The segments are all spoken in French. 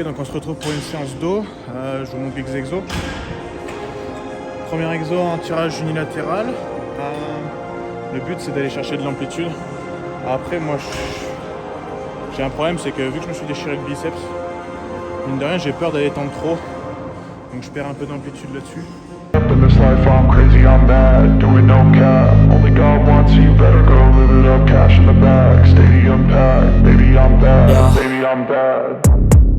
donc on se retrouve pour une séance d'eau. Je joue mon Big Exo. Premier exo en tirage unilatéral. Le but c'est d'aller chercher de l'amplitude. Après moi j'ai un problème, c'est que vu que je me suis déchiré le biceps, mine de rien j'ai peur d'aller tendre trop. Donc je perds un peu d'amplitude là-dessus. In this life I'm crazy, I'm mad, doing no cap. Only God wants you, better go live it up. Cash in the bag, stadium packed. Baby I'm bad, yeah. Baby I'm bad.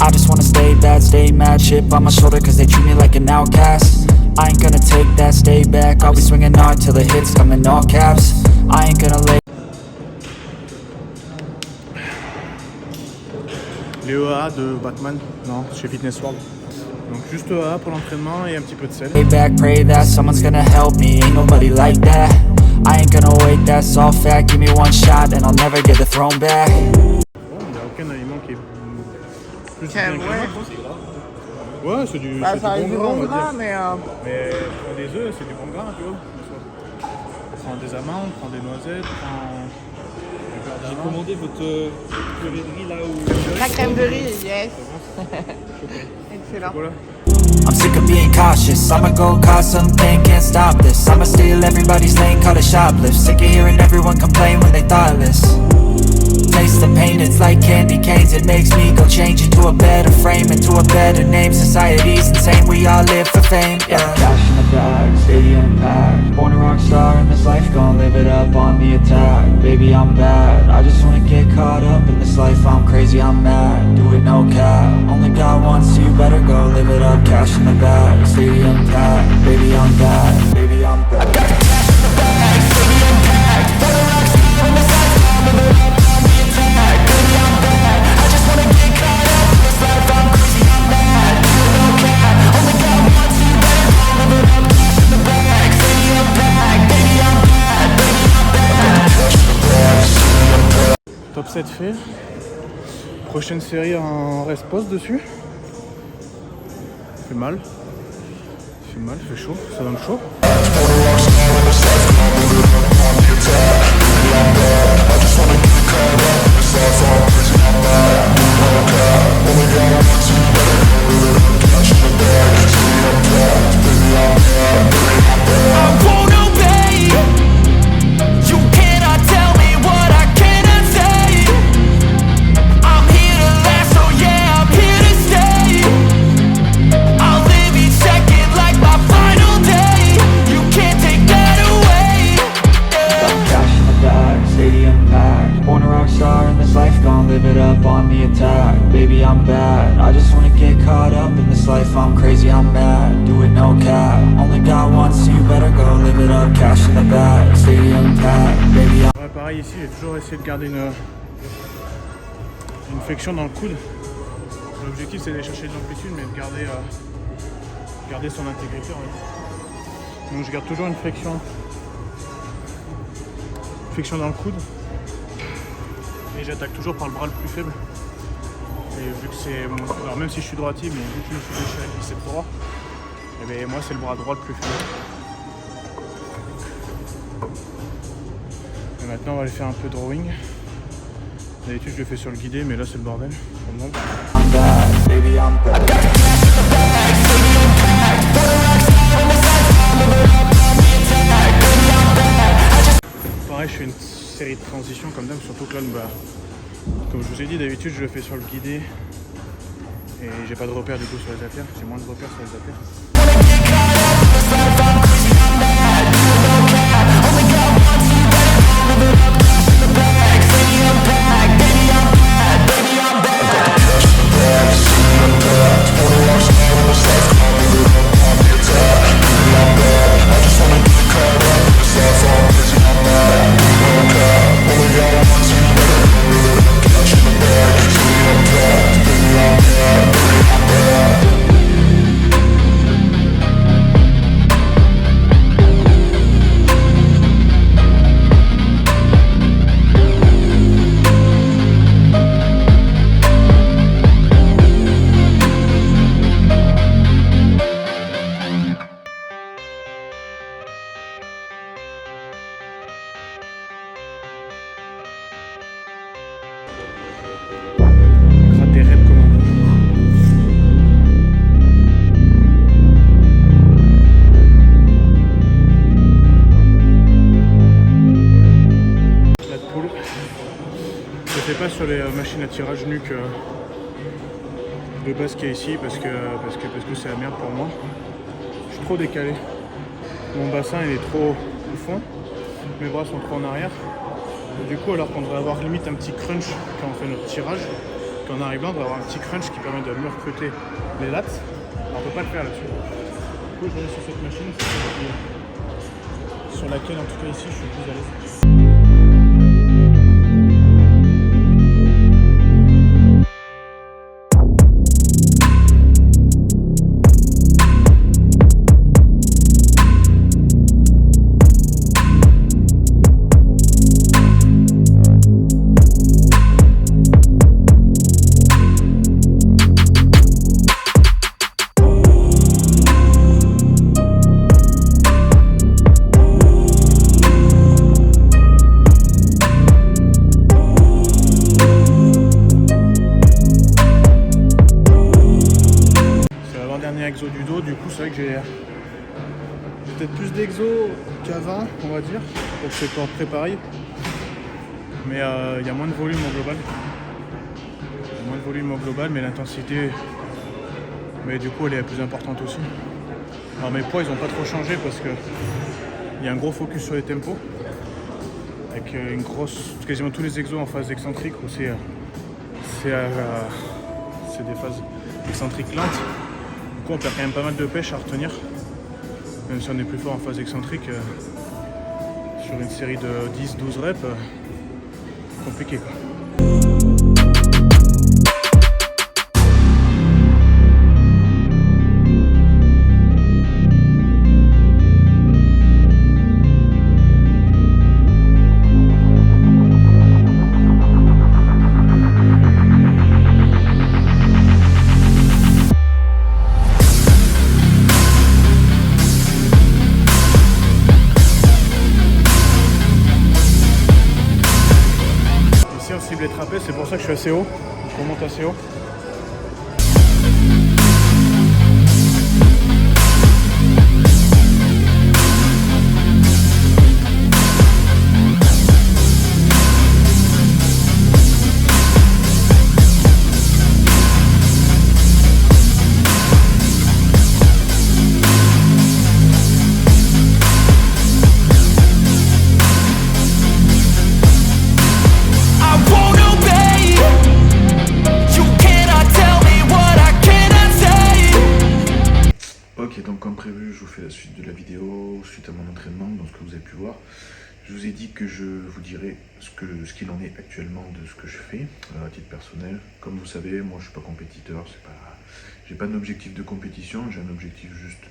I just wanna stay bad, stay mad. Chip on my shoulder cause they treat me like an outcast. I ain't gonna take that, stay back. I'll be swinging hard till the hits come in all caps. I ain't gonna lay. Les EA de Batman, non, chez Fitness World. Donc juste EA pour l'entraînement et un petit peu de sel. Stay back, pray that someone's gonna help me. Ain't nobody like that. I ain't gonna wait, that's all fact. Give me one shot and I'll never get the throne back. Bon, il n'y a aucun aliment qui est plus bien que l'autre. Ouais, c'est du, Bah, c'est ça du reste bon gras, on va gras, dire. Mais prends des œufs, c'est du bon gras, tu vois. Prends des amandes, prends des noisettes, prends du beurre J'ai d'amande. commandé votre purée de riz là où... La crème de riz, yes. Excellent. Voilà. I'm sick of being cautious. I'ma go cause something, can't stop this. I'ma steal everybody's lane, call it shoplift. Sick of hearing everyone complain when they thoughtless. Taste the pain, it's like candy canes. It makes me go change into a better frame, into a better name. Society's insane, we all live for fame, yeah. Cash in the bag, stadium packed. Born a rock star in this life, gon' live it up on the attack. Baby, I'm bad, I just wanna get caught up in this life. I'm crazy, I'm mad, do it no cap. Only God wants you, better go live it up. Cash in the bag, stadium packed. Baby, I'm bad, baby, I'm bad. I got the cash in the bag, stadium packed. Born a rock star in this life, gon' live it up on the attack. Baby, I'm bad, I just wanna get caught up in this life. I'm crazy, I'm mad, do it no cap. Only God wants you, better go live it up. Cash in the bag, stadium packed. Baby, I'm bad, baby, I'm bad. Cash in the bag, stadium packed. Top 7 fait. Prochaine série en rest post dessus. Fait mal. Fait mal, fait chaud, ça donne chaud. Baby, I'm bad, I just wanna get caught up in this life. I'm crazy, I'm mad, do it no cap. Only God wants you, better go live it up. Cash in the bag, stadium packed. Baby, I'm... Ouais, pareil ici, j'ai toujours essayé de garder une flexion dans le coude. L'objectif c'est d'aller chercher de l'amplitude mais de garder son intégrité. Ouais. Donc je garde toujours une flexion dans le coude. Et j'attaque toujours par le bras le plus faible. Et vu que c'est... Alors même si je suis droitier, mais vu que je me suis déchiré le biceps droit, et bien moi c'est le bras droit le plus faible. Et maintenant on va aller faire un peu de drawing. D'habitude je le fais sur le guidé, mais là c'est le bordel. I'm bad, baby, I'm bad. I got the cash in the bag, stadium packed. Born a rock star in this life, I'll live it up on the attack. Baby, I'm bad, I just... Pareil, je fais une série de transitions comme d'hab, surtout que là, bah, comme je vous ai dit, d'habitude je le fais sur le guidé et j'ai pas de repère du coup sur les haltères, j'ai moins de repères sur les haltères. Gratte des reps comme on dit. J'étais pas sur les machines à tirage nuque de base qu'il y a ici parce que c'est la merde pour moi. Je suis trop décalé. Mon bassin il est trop au fond, mes bras sont trop en arrière. Et du coup, alors qu'on devrait avoir limite un petit crunch quand on fait notre tirage, quand on arrive là, on devrait avoir un petit crunch qui permet de mieux recruter les lattes. Alors, on peut pas le faire là-dessus. Du coup, je vais aller sur cette machine, c'est celle sur laquelle, en tout cas ici, je suis plus à l'aise. Exo du dos, du coup c'est vrai que j'ai peut-être plus d'exo qu'avant, on va dire, pour ces corps préparés, mais il y a moins de volume au global. Mais l'intensité, mais du coup elle est plus importante aussi. Alors mes poids ils ont pas trop changé parce que il y a un gros focus sur les tempos, avec une grosse, quasiment tous les exos en phase excentrique où c'est des phases excentriques lentes. On perd quand même pas mal de pêche à retenir, même si on est plus fort en phase excentrique. Sur une série de 10-12 reps, compliqué quoi. Les trapèzes, c'est pour ça que je suis assez haut, je remonte assez haut. Donc comme prévu, je vous fais la suite de la vidéo, suite à mon entraînement, dans ce que vous avez pu voir. Je vous ai dit que je vous dirai ce qu'il en est actuellement de ce que je fais à titre personnel. Comme vous savez, moi je suis pas compétiteur, j'ai pas d'objectif de compétition, j'ai un objectif juste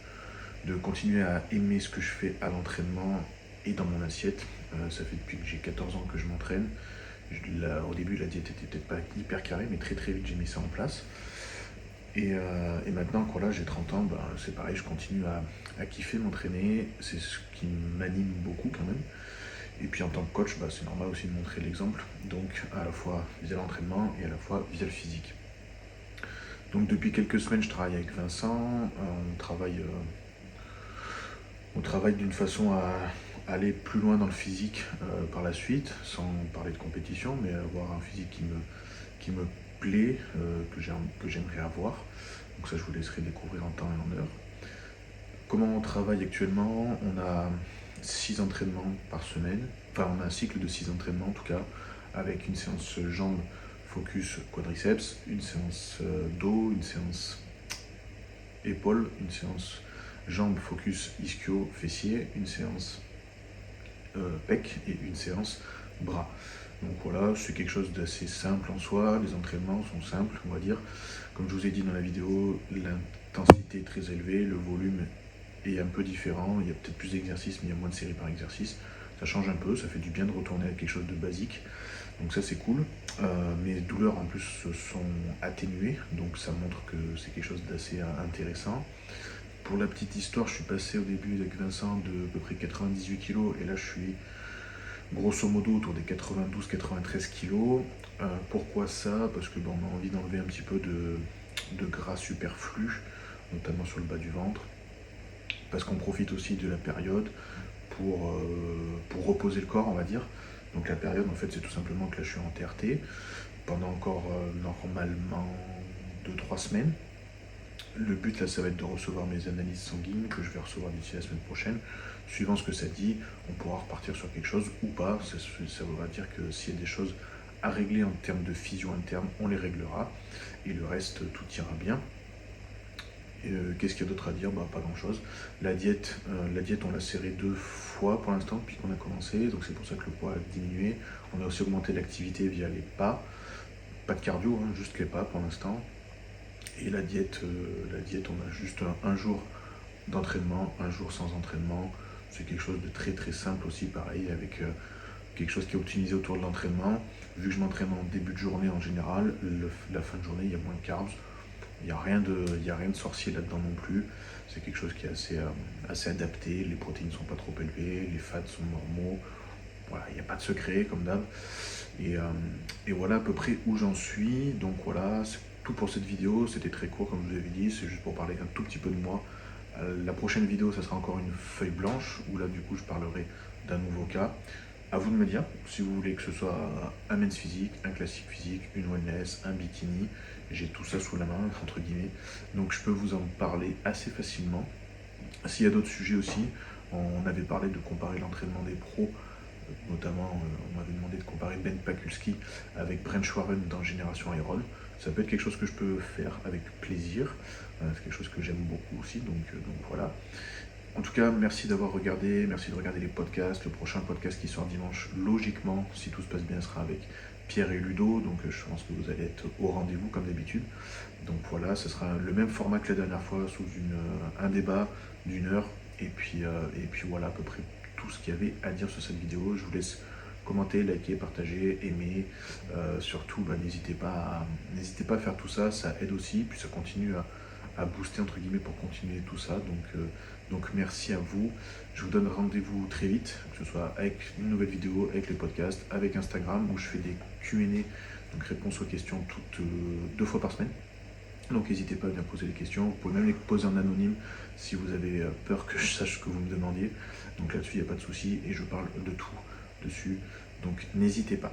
de continuer à aimer ce que je fais à l'entraînement et dans mon assiette. Ça fait depuis que j'ai 14 ans que je m'entraîne. Au début la diète était peut-être pas hyper carrée, mais très vite j'ai mis ça en place. Et maintenant, quand là j'ai 30 ans, c'est pareil, je continue à kiffer m'entraîner, c'est ce qui m'anime beaucoup quand même. Et puis en tant que coach, c'est normal aussi de montrer l'exemple, donc à la fois via l'entraînement et à la fois via le physique. Donc depuis quelques semaines, je travaille avec Vincent, on travaille d'une façon à aller plus loin dans le physique par la suite, sans parler de compétition, mais avoir un physique qui me plaît, que j'aimerais avoir. Donc ça je vous laisserai découvrir en temps et en heure. Comment on travaille actuellement? On a 6 entraînements par semaine, enfin on a un cycle de 6 entraînements en tout cas, avec une séance jambes focus quadriceps, une séance dos, une séance épaules, une séance jambes focus ischio fessier, une séance pec et une séance bras. Donc voilà, c'est quelque chose d'assez simple en soi, les entraînements sont simples, on va dire. Comme je vous ai dit dans la vidéo, l'intensité est très élevée, le volume est un peu différent, il y a peut-être plus d'exercices, mais il y a moins de séries par exercice. Ça change un peu, ça fait du bien de retourner à quelque chose de basique, donc ça c'est cool. Mes douleurs en plus se sont atténuées, donc ça montre que c'est quelque chose d'assez intéressant. Pour la petite histoire, je suis passé au début avec Vincent de à peu près 98 kg, et là je suis grosso modo autour des 92-93 kg. Pourquoi ça? Parce que on a envie d'enlever un petit peu de gras superflu, notamment sur le bas du ventre. Parce qu'on profite aussi de la période pour reposer le corps, on va dire. Donc la période en fait c'est tout simplement que là je suis en TRT pendant encore normalement 2-3 semaines. Le but là ça va être de recevoir mes analyses sanguines que je vais recevoir d'ici la semaine prochaine. Suivant ce que ça dit, on pourra repartir sur quelque chose ou pas. Ça voudra dire que s'il y a des choses à régler en termes de fusion interne, on les réglera. Et le reste, tout ira bien. Qu'est-ce qu'il y a d'autre à dire? Pas grand chose. La diète, on l'a serrée 2 fois pour l'instant depuis qu'on a commencé, donc c'est pour ça que le poids a diminué. On a aussi augmenté l'activité via les pas, pas de cardio, hein, juste les pas pour l'instant. Et la diète, on a juste un jour d'entraînement, un jour sans entraînement. C'est quelque chose de très très simple aussi, pareil, avec quelque chose qui est optimisé autour de l'entraînement. Vu que je m'entraîne en début de journée en général, la fin de journée, il y a moins de carbs. Il n'y a rien de sorcier là-dedans non plus. C'est quelque chose qui est assez adapté. Les protéines ne sont pas trop élevées, les fats sont normaux. Voilà, il n'y a pas de secret comme d'hab. Et voilà à peu près où j'en suis. Donc voilà, c'est tout pour cette vidéo. C'était très court comme je vous avais dit. C'est juste pour parler un tout petit peu de moi. La prochaine vidéo, ça sera encore une feuille blanche où là du coup je parlerai d'un nouveau cas. À vous de me dire si vous voulez que ce soit un men's physique, un classique physique, une wellness, un bikini. J'ai tout ça sous la main, entre guillemets. Donc je peux vous en parler assez facilement. S'il y a d'autres sujets aussi, on avait parlé de comparer l'entraînement des pros. Notamment, on m'avait demandé de comparer Ben Pakulski avec Brent Schwarren dans Génération Iron. Ça peut être quelque chose que je peux faire avec plaisir. C'est quelque chose que j'aime beaucoup aussi, donc voilà. En tout cas, merci d'avoir regardé, merci de regarder les podcasts. Le prochain podcast qui sort dimanche, logiquement, si tout se passe bien, sera avec Pierre et Ludo. Donc je pense que vous allez être au rendez-vous comme d'habitude. Donc voilà, ce sera le même format que la dernière fois, sous un débat d'1 heure. Et puis voilà à peu près tout ce qu'il y avait à dire sur cette vidéo. Je vous laisse commenter, liker, partager, aimer. Surtout, n'hésitez pas à faire tout ça, ça aide aussi. Puis ça continue à booster entre guillemets pour continuer tout ça. Donc merci à vous. Je vous donne rendez-vous très vite, que ce soit avec une nouvelle vidéo, avec les podcasts, avec Instagram où je fais des Q&A, donc réponses aux questions toutes 2 fois par semaine. Donc n'hésitez pas à venir poser des questions. Vous pouvez même les poser en anonyme si vous avez peur que je sache ce que vous me demandiez. Donc là-dessus, il n'y a pas de souci et je parle de tout dessus. Donc n'hésitez pas.